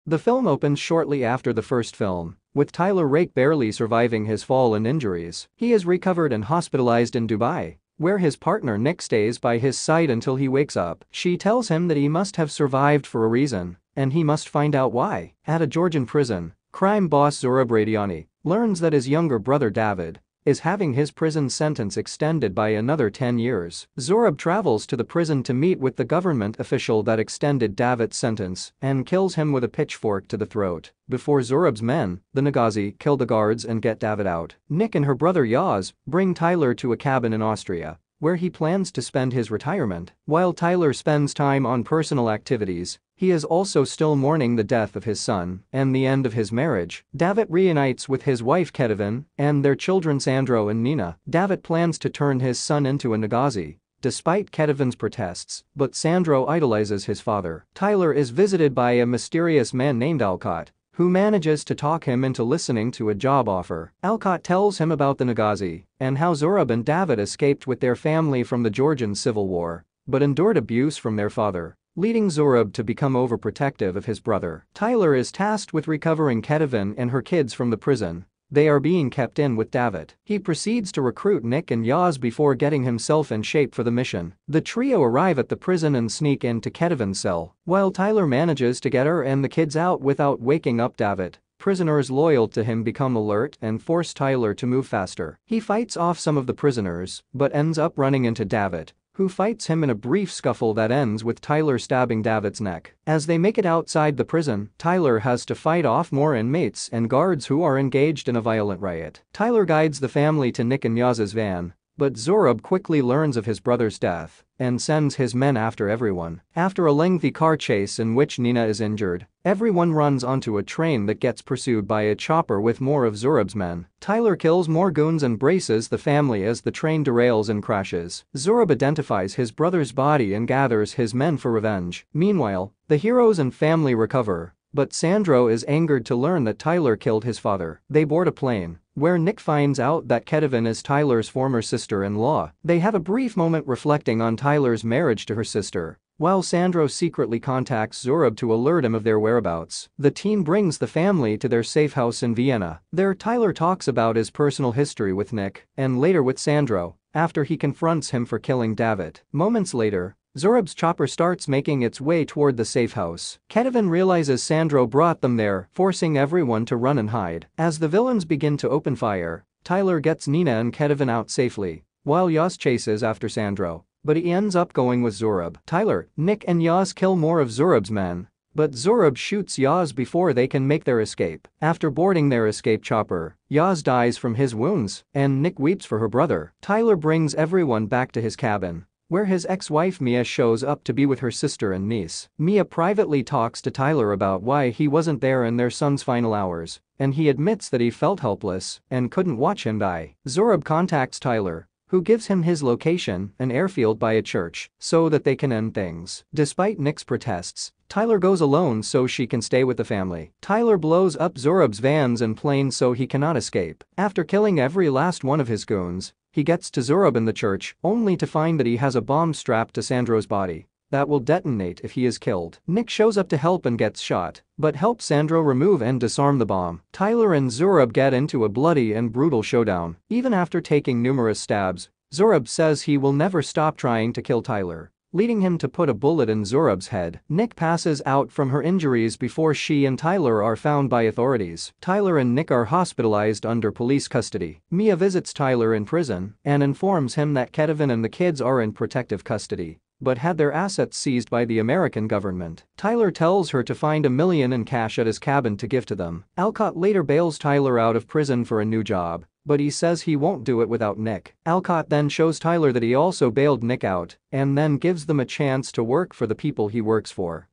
The film opens shortly after the first film, with Tyler Rake barely surviving his fall and injuries. He is recovered and hospitalized in Dubai, where his partner Nick stays by his side until he wakes up. She tells him that he must have survived for a reason, and he must find out why. At a Georgian prison, crime boss Zorab Radiani learns that his younger brother David is having his prison sentence extended by another 10 years. Zorab travels to the prison to meet with the government official that extended David's sentence and kills him with a pitchfork to the throat. Before Zorab's men, the Nagazi, kill the guards and get David out. Nick and her brother Yaz bring Tyler to a cabin in Austria, where he plans to spend his retirement. While Tyler spends time on personal activities, he is also still mourning the death of his son and the end of his marriage. David reunites with his wife Kedivin and their children Sandro and Nina. David plans to turn his son into a Nagazi, despite Kedivin's protests, but Sandro idolizes his father. Tyler is visited by a mysterious man named Alcott, who manages to talk him into listening to a job offer. Alcott tells him about the Nagazi and how Zorab and David escaped with their family from the Georgian Civil War, but endured abuse from their father, leading Zorab to become overprotective of his brother. Tyler is tasked with recovering Kedivin and her kids from the prison. They are being kept in with David. He proceeds to recruit Nick and Yaz before getting himself in shape for the mission. The trio arrive at the prison and sneak into Kedivin's cell. While Tyler manages to get her and the kids out without waking up David, prisoners loyal to him become alert and force Tyler to move faster. He fights off some of the prisoners, but ends up running into David, who fights him in a brief scuffle that ends with Tyler stabbing David's neck. As they make it outside the prison, Tyler has to fight off more inmates and guards who are engaged in a violent riot. Tyler guides the family to Nick and Yaz's van, but Zorab quickly learns of his brother's death and sends his men after everyone. After a lengthy car chase in which Nina is injured, everyone runs onto a train that gets pursued by a chopper with more of Zorab's men. Tyler kills more goons and braces the family as the train derails and crashes. Zorab identifies his brother's body and gathers his men for revenge. Meanwhile, the heroes and family recover, but Sandro is angered to learn that Tyler killed his father. They board a plane, where Nick finds out that Kedivin is Tyler's former sister-in-law. They have a brief moment reflecting on Tyler's marriage to her sister, while Sandro secretly contacts Zorab to alert him of their whereabouts. The team brings the family to their safe house in Vienna. There Tyler talks about his personal history with Nick, and later with Sandro, after he confronts him for killing David. Moments later, Zorab's chopper starts making its way toward the safe house. Kedivin realizes Sandro brought them there, forcing everyone to run and hide. As the villains begin to open fire, Tyler gets Nina and Kedivin out safely, while Yaz chases after Sandro, but he ends up going with Zorab. Tyler, Nick and Yaz kill more of Zorab's men, but Zorab shoots Yaz before they can make their escape. After boarding their escape chopper, Yaz dies from his wounds, and Nick weeps for her brother. Tyler brings everyone back to his cabin, where his ex-wife Mia shows up to be with her sister and niece. Mia privately talks to Tyler about why he wasn't there in their son's final hours, and he admits that he felt helpless and couldn't watch him die. Zorab contacts Tyler, who gives him his location, an airfield by a church, so that they can end things. Despite Nick's protests, Tyler goes alone so she can stay with the family. Tyler blows up Zorab's vans and planes so he cannot escape. After killing every last one of his goons, he gets to Zorab in the church, only to find that he has a bomb strapped to Sandro's body that will detonate if he is killed. Nick shows up to help and gets shot, but helps Sandro remove and disarm the bomb. Tyler and Zorab get into a bloody and brutal showdown. Even after taking numerous stabs, Zorab says he will never stop trying to kill Tyler, leading him to put a bullet in Zorab's head. Nick passes out from her injuries before she and Tyler are found by authorities. Tyler and Nick are hospitalized under police custody. Mia visits Tyler in prison and informs him that Kedivin and the kids are in protective custody, but had their assets seized by the American government. Tyler tells her to find $1 million in cash at his cabin to give to them. Alcott later bails Tyler out of prison for a new job, but he says he won't do it without Nick. Alcott then shows Tyler that he also bailed Nick out and then gives them a chance to work for the people he works for.